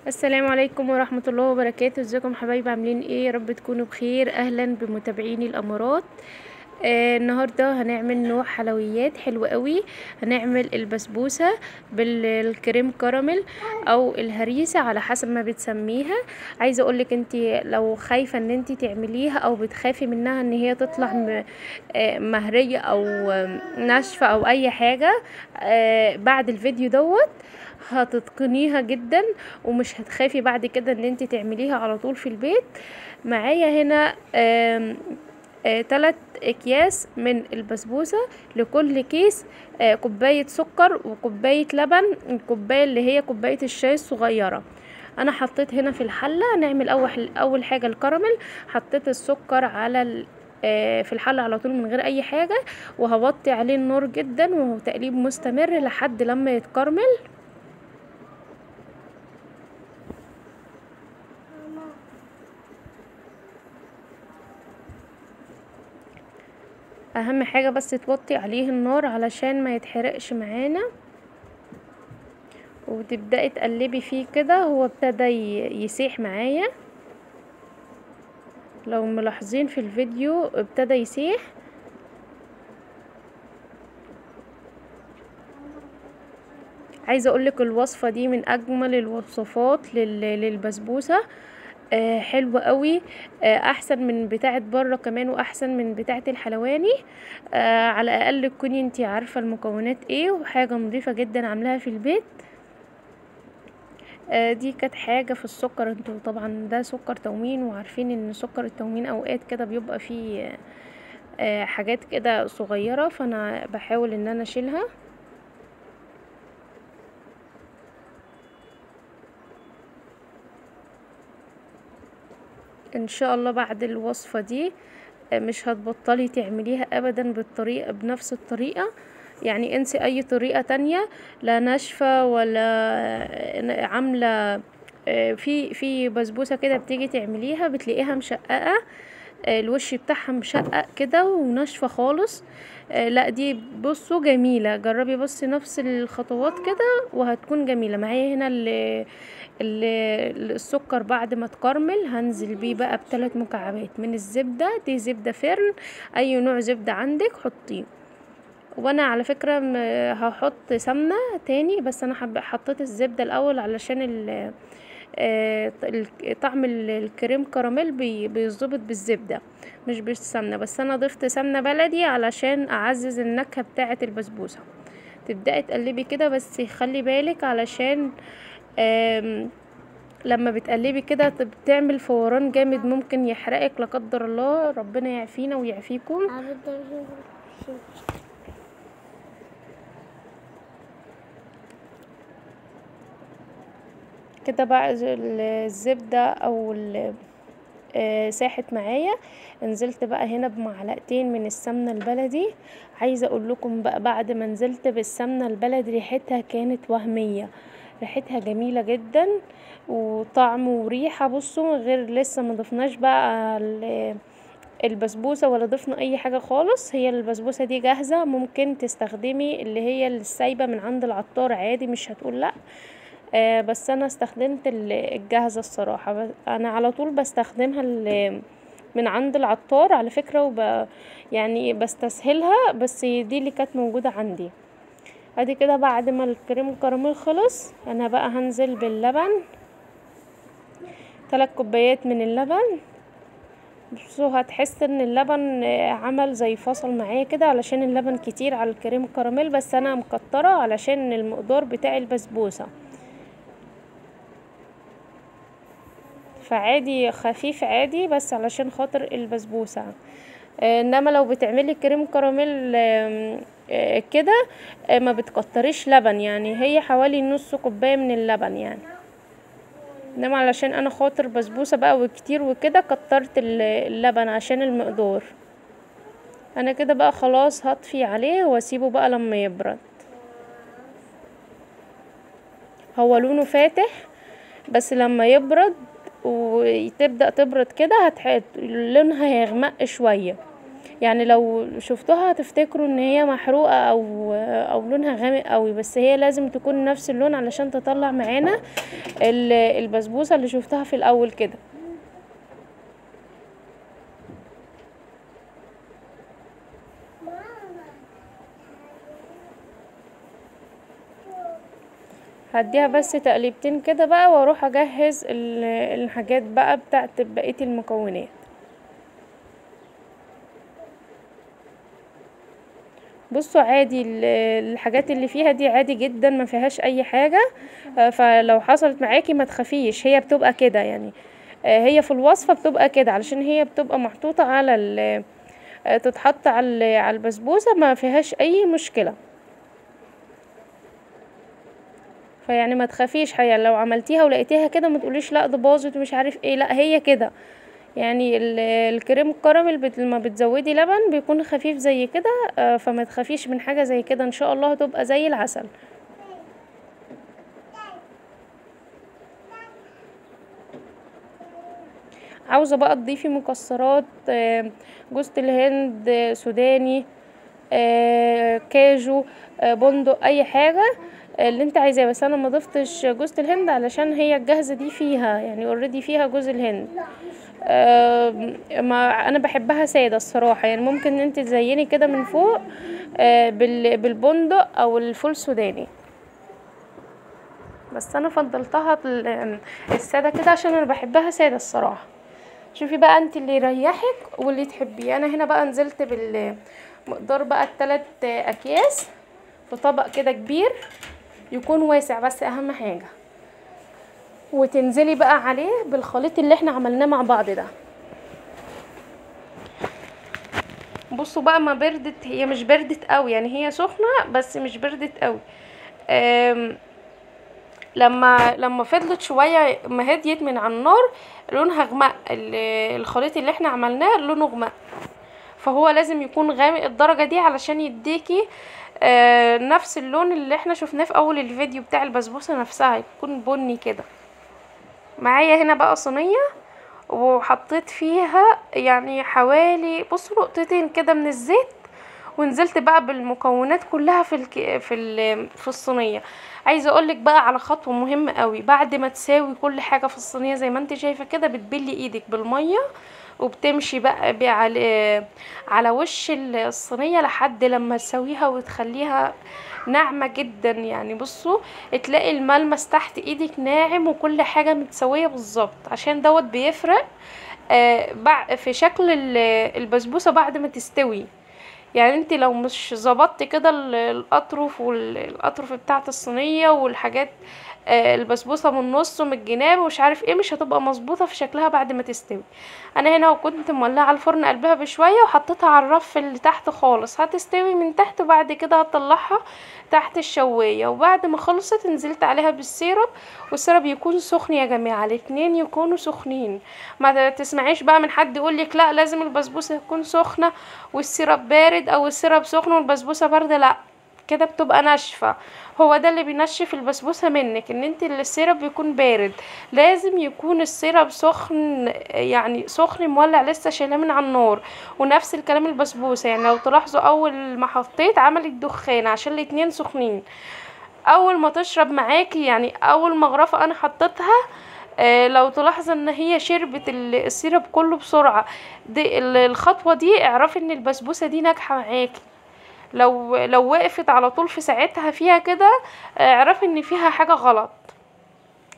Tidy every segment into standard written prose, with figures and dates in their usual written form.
السلام عليكم ورحمة الله وبركاته. ازيكم حبايبي؟ عاملين ايه؟ يا رب تكونوا بخير. اهلا بمتابعيني الامارات. النهاردة هنعمل نوع حلويات حلو قوي. هنعمل البسبوسة بالكريم كراميل او الهريسة على حسب ما بتسميها. عايزة اقولك انتي لو خايفة ان انتي تعمليها او بتخافي منها ان هي تطلع مهرية او ناشفة او اي حاجة، بعد الفيديو دوت هتتقنيها جدا ومش هتخافي بعد كده ان انت تعمليها على طول في البيت. معايا هنا 3 اكياس من البسبوسة. لكل كيس كوباية سكر وكوباية لبن، الكوباية اللي هي كوباية الشاي الصغيرة. انا حطيت هنا في الحلة نعمل اول حاجة الكراميل. حطيت السكر على في الحلة على طول من غير اي حاجة، وهوطي عليه النار جدا وهو تقليب مستمر لحد لما يتكرمل. اهم حاجة بس توطي عليه النار علشان ما يتحرقش معانا، وتبدأي تقلبي فيه كده. هو ابتدى يسيح معايا، لو ملاحظين في الفيديو ابتدى يسيح. عايزة اقولك الوصفة دي من اجمل الوصفات للبسبوسة. حلوة قوي. احسن من بتاعة بره كمان، واحسن من بتاعة الحلواني. على الاقل تكوني انتي عارفة المكونات ايه، وحاجة نظيفة جدا عاملاها في البيت. دي كانت حاجة في السكر. انتوا طبعا ده سكر تموين، وعارفين ان سكر التموين اوقات كده بيبقى فيه حاجات كده صغيرة، فانا بحاول ان انا اشيلها. ان شاء الله بعد الوصفة دي مش هتبطلي تعمليها ابدا بنفس الطريقة. يعني انسي اي طريقة تانية، لا ناشفة ولا عاملة. في بسبوسة كده بتيجي تعمليها بتلاقيها مشققة، الوش بتاعها مشقق كده وناشفة خالص. لا دي بصوا جميلة، جربي بصي نفس الخطوات كده وهتكون جميلة. معايا هنا السكر بعد ما تكرمل هنزل بيه بقى ب3 مكعبات من الزبدة. دي زبدة فرن، اي نوع زبدة عندك حطيه. وانا على فكرة هحط سمنة تاني، بس انا حطيت الزبدة الاول علشان طعم الكريم كراميل بيظبط بالزبدة مش بالسمنة. بس انا ضفت سمنة بلدي علشان اعزز النكهة بتاعة البسبوسة. تبدأي تقلبي كده، بس خلي بالك علشان لما بتقلبي كده بتعمل فوران جامد، ممكن يحرقك لا قدر الله. ربنا يعافينا ويعافيكم. كده بقى الزبدة او ساحت معايا. نزلت بقى هنا بمعلقتين من السمنة البلدي. عايزة اقول لكم بقى بعد ما نزلت بالسمنة البلدي ريحتها كانت وهمية، ريحتها جميلة جدا وطعم وريحة. بصوا غير لسه ما ضفناش بقى البسبوسة ولا ضفنا اي حاجة خالص. هي البسبوسة دي جاهزة، ممكن تستخدمي اللي هي السايبة من عند العطار عادي، مش هتقول لا. بس انا استخدمت الجاهزة الصراحة. انا على طول بستخدمها من عند العطار على فكرة، يعني بستسهلها، بس دي اللي كانت موجودة عندي. ادي كده بعد ما الكريم كراميل خلص انا بقى هنزل باللبن. 3 كوبايات من اللبن. بصوا هتحس ان اللبن عمل زي فصل معايا كده علشان اللبن كتير على الكريم كراميل، بس انا مكترة علشان المقدار بتاع البسبوسة، فعادي خفيف عادي بس علشان خاطر البسبوسة. انما لو بتعملي كريم كراميل كده ما بتكتريش لبن، يعني هي حوالي نص كوباية من اللبن يعني. انما علشان انا خاطر بسبوسة بقى وكتير وكده كترت اللبن عشان المقدار. انا كده بقى خلاص هطفي عليه واسيبه بقى لما يبرد. هو لونه فاتح، بس لما يبرد وتبدأ تبرد كده لونها هيغمق شوية. يعني لو شفتوها هتفتكروا ان هي محروقة او لونها غامق قوي، بس هي لازم تكون نفس اللون علشان تطلع معانا البسبوسة اللي شفتها في الاول كده. هديها بس تقليبتين كده بقى واروح اجهز الحاجات بقى بتاعت بقية المكونات. بصوا عادي الحاجات اللي فيها دي عادي جدا ما فيهاش اي حاجة. فلو حصلت معاكي ما تخافيش، هي بتبقى كده يعني. هي في الوصفة بتبقى كده علشان هي بتبقى محطوطة على تتحط على البسبوسة، ما فيهاش اي مشكلة. فيعني ما تخافيش، يعني لو عملتيها ولقيتيها كده ما تقوليش لا ده باظت ومش عارف ايه، لا هي كده. يعني الكريم الكراميل لما بتزودي لبن بيكون خفيف زي كده. فما تخافيش من حاجة زي كده، ان شاء الله هتبقى زي العسل. عاوزة بقى تضيفي مكسرات، جوز الهند، سوداني، كاجو، بندق، اي حاجة اللي انت عايزاه. بس انا ما ضفتش جوز الهند علشان هي الجاهزة دي فيها يعني اوريدي فيها جوز الهند. ما انا بحبها سادة الصراحة، يعني ممكن انت تزيني كده من فوق بالبندق او الفول السوداني، بس انا فضلتها السادة كده عشان انا بحبها سادة الصراحة. شوفي بقى انت اللي يريحك واللي تحبيه. انا هنا بقى نزلت بالمقدار بقى ال3 اكياس في طبق كده كبير يكون واسع، بس اهم حاجة وتنزلي بقى عليه بالخليط اللي احنا عملناه مع بعض ده. بصوا بقى ما بردت، هي مش بردت قوي يعني، هي سخنة بس مش بردت قوي. لما فضلت شوية ما هديت من على النار لونها غمق، الخليط اللي احنا عملناه لونه غمق، فهو لازم يكون غامق الدرجة دي علشان يديكي نفس اللون اللي احنا شفناه في اول الفيديو بتاع البسبوسة نفسها، يكون بني كده. معايا هنا بقى صينية وحطيت فيها يعني حوالي بصوا نقطتين كده من الزيت، ونزلت بقى بالمكونات كلها في الصينيه. عايزه اقولك بقى على خطوه مهمه قوي، بعد ما تساوي كل حاجه في الصينيه زي ما انت شايفه كده بتبلي ايدك بالميه وبتمشي بقى على وش الصينيه لحد لما تسويها وتخليها ناعمه جدا. يعني بصوا تلاقي الملمس تحت ايدك ناعم وكل حاجه متسويه بالظبط، عشان دوت بيفرق في شكل البسبوسه بعد ما تستوي. يعني انت لو مش ظبطتي كده الاطرف والاطرف بتاعه الصينيه والحاجات، البسبوسه من النص ومن الجناب ومش عارف ايه، مش هتبقى مظبوطه في شكلها بعد ما تستوي. انا هنا وكنت مولعه الفرن قلبها بشويه وحطيتها على الرف اللي تحت خالص، هتستوي من تحت وبعد كده هطلعها تحت الشوايه. وبعد ما خلصت نزلت عليها بالسيرب، والسيرب يكون سخن يا جماعه، الاتنين يكونوا سخنين. ما تسمعيش بقى من حد يقولك لا لازم البسبوسه تكون سخنه والسيرب بارد، او السيرب سخن والبسبوسه بارده، لا كده بتبقى ناشفه. هو ده اللي بينشف البسبوسه منك، ان انت السيرب بيكون بارد. لازم يكون السيرب سخن، يعني سخن مولع لسه شايلاه من على النار. ونفس الكلام البسبوسه، يعني لو تلاحظوا اول ما حطيت عملت دخان عشان الاتنين سخنين. اول ما تشرب معاكي يعني اول مغرفه انا حطيتها، لو تلاحظ ان هي شربت السيرب كله بسرعه، دي الخطوه دي اعرفي ان البسبوسه دي ناجحه معاكي. لو وقفت على طول في ساعتها فيها كده، اعرفي ان فيها حاجه غلط.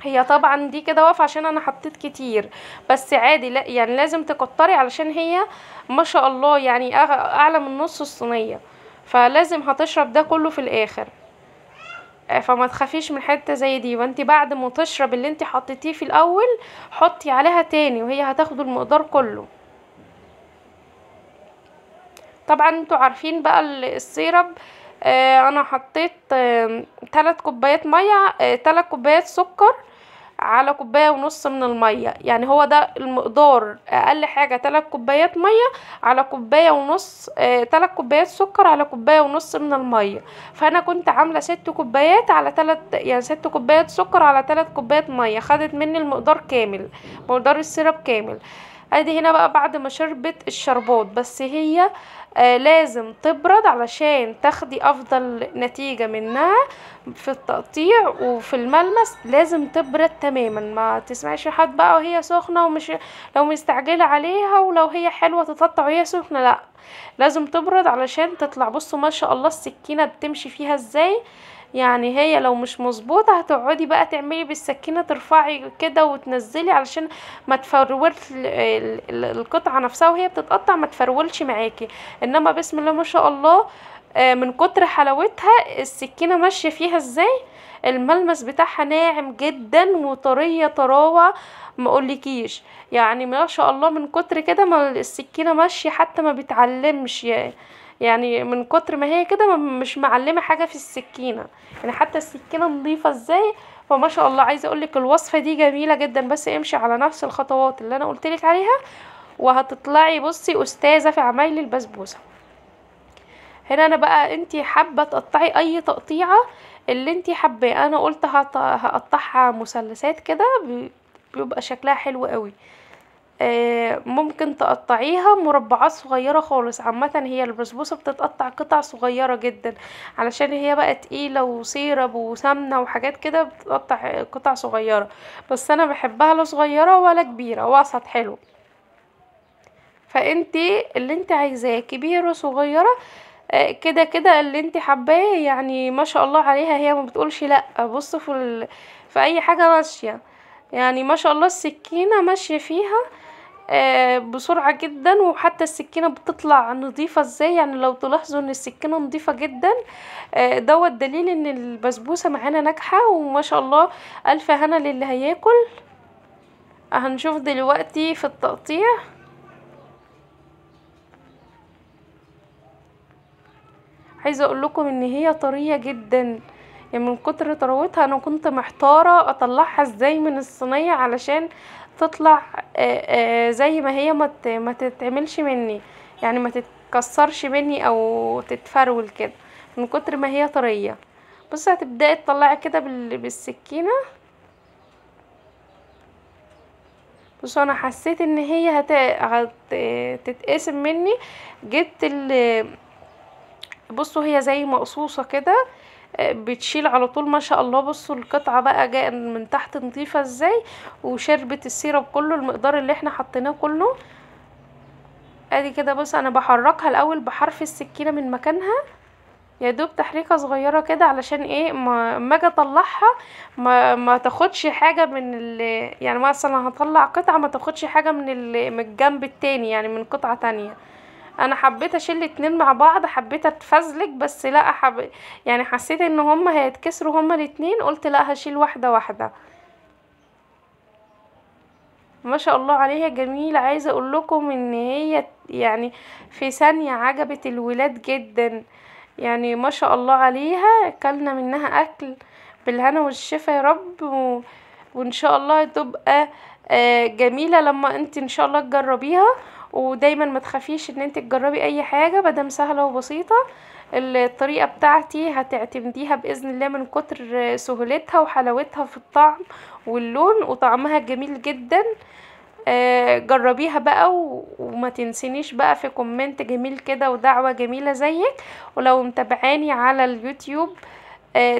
هي طبعا دي كده واقفه عشان انا حطيت كتير، بس عادي لا يعني لازم تكتري علشان هي ما شاء الله يعني اعلى من نص الصينيه، فلازم هتشرب ده كله في الاخر. فما تخافيش من حته زي دي، وانت بعد ما تشرب اللي انت حطيتيه في الاول حطي عليها تاني وهي هتاخد المقدار كله. طبعا انتوا عارفين بقى السيرب، انا حطيت 3 كوبايات ميه، 3 كوبايات سكر على كوبايه ونص من الميه، يعني هو ده المقدار، اقل حاجه 3 كوبايات ميه على كوبايه ونص، 3 كوبايات سكر على كوبايه ونص من الميه. فانا كنت عامله 6 كوبايات على 3، يعني 6 كوبايات سكر على 3 كوبايات ميه، خدت مني المقدار كامل، مقدار السيرب كامل. ادي هنا بقى بعد ما شربت الشربات، بس هي لازم تبرد علشان تاخدي افضل نتيجة منها في التقطيع وفي الملمس. لازم تبرد تماما، ما تسمعيش حد بقى وهي سخنة، ومش لو مستعجلة عليها ولو هي حلوة تتقطع وهي سخنة، لا لازم تبرد علشان تطلع. بصوا ما شاء الله السكينة بتمشي فيها ازاي، يعني هي لو مش مظبوطه هتقعدي بقى تعملي بالسكينه ترفعي كده وتنزلي علشان ما تفرولش القطعه نفسها وهي بتتقطع، ما تفرولش معاكي. انما بسم الله ما شاء الله من كتر حلاوتها السكينه ماشيه فيها ازاي. الملمس بتاعها ناعم جدا وطريه طراوه ما اقولكيش، يعني ما شاء الله من كتر كده ما السكينه ماشيه حتى ما بتعلمش، يعني من كتر ما هي كده مش معلمه حاجه في السكينه، يعني حتى السكينه نظيفه ازاي. فما شاء الله عايزه اقولك الوصفه دي جميله جدا، بس امشي على نفس الخطوات اللي انا قلتلك عليها وهتطلعي بصي استاذه في عمايل البسبوسه. هنا انا بقى انتي حابه تقطعي اي تقطيعه اللي انتي حباه. انا قلت هقطعها مثلثات كده بيبقى شكلها حلو قوي. ممكن تقطعيها مربعات صغيرة خالص. عامة هي البسبوسة بتتقطع قطع صغيرة جدا علشان هي بقى تقيلة وسيرب وسمنة وحاجات كده، بتتقطع قطع صغيرة، بس انا بحبها لا صغيرة ولا كبيرة، وسط حلو. فانتي اللي انتي عايزاه كبيرة صغيرة كده كده اللي انتي حباه، يعني ما شاء الله عليها هي ما بتقولش لا. بصوا في اي حاجة ماشية، يعني ما شاء الله السكينة ماشية فيها بسرعة جدا، وحتى السكينة بتطلع نظيفة ازاي. يعني لو تلاحظوا ان السكينة نظيفة جدا دوت دليل ان البسبوسة معانا ناجحة وما شاء الله. الف هنا للي هياكل. هنشوف دلوقتي في التقطيع. عايزة اقول لكم ان هي طرية جدا، يعني من كتر طراوتها انا كنت محتارة اطلعها ازاي من الصينية علشان تطلع زي ما هي ما تتعملش مني، يعني ما تتكسرش مني او تتفرول كده من كتر ما هي طرية. بصي هتبداي تطلعي كده بالسكينة. بصوا انا حسيت ان هي هتتقسم مني. جبت بصوا هي زي مقصوصة كده بتشيل على طول ما شاء الله. بصوا القطعة بقى جاء من تحت نظيفة ازاي، وشربت السيرب كله المقدار اللي احنا حطيناه كله. ادي كده. بص انا بحركها الاول بحرف السكينة من مكانها يا دوب تحريكة صغيرة كده علشان ايه ما اجي اطلعها ما تاخدش حاجة يعني مثلا هطلع قطعة ما تاخدش حاجة من الجنب التاني، يعني من قطعة تانية. انا حبيت اشيل الاتنين مع بعض، حبيت اتفزلك بس لا يعني حسيت ان هما هيتكسروا هما الاتنين، قلت لا هشيل واحدة واحدة. ما شاء الله عليها جميلة. عايزة اقول لكم ان هي يعني في ثانية عجبت الولاد جدا، يعني ما شاء الله عليها. اكلنا منها اكل بالهنا والشفا يا رب وان شاء الله تبقى جميلة لما انت ان شاء الله تجربيها. ودايما ما تخافيش ان انت تجربي اي حاجة مادام سهلة وبسيطة. الطريقة بتاعتي هتعتمديها بإذن الله من كتر سهولتها وحلاوتها في الطعم واللون، وطعمها جميل جدا. جربيها بقى وما تنسينيش بقى في كومنت جميل كده ودعوة جميلة زيك. ولو متابعاني على اليوتيوب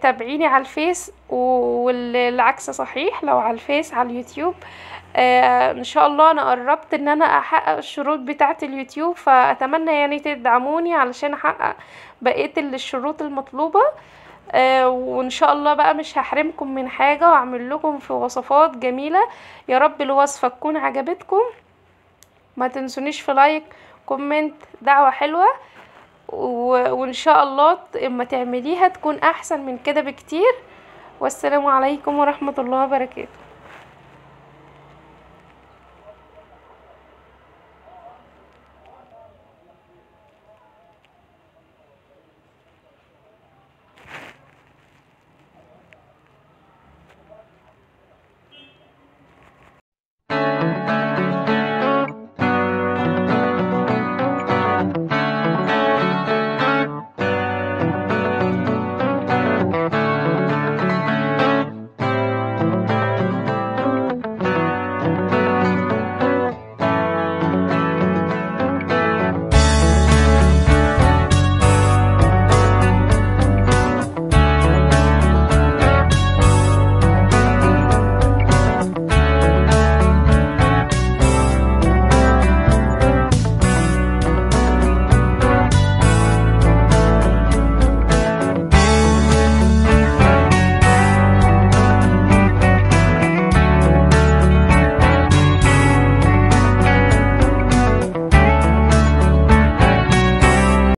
تابعيني على الفيس، والعكس صحيح لو على الفيس على اليوتيوب. ان شاء الله انا قربت ان انا احقق الشروط بتاعه اليوتيوب، فاتمنى يعني تدعموني علشان احقق بقية الشروط المطلوبة. وان شاء الله بقى مش هحرمكم من حاجة واعمل لكم في وصفات جميلة. يا رب الوصفة تكون عجبتكم. ما تنسونيش في لايك كومنت دعوة حلوة، وان شاء الله اما تعمليها تكون احسن من كده بكتير. والسلام عليكم ورحمة الله وبركاته.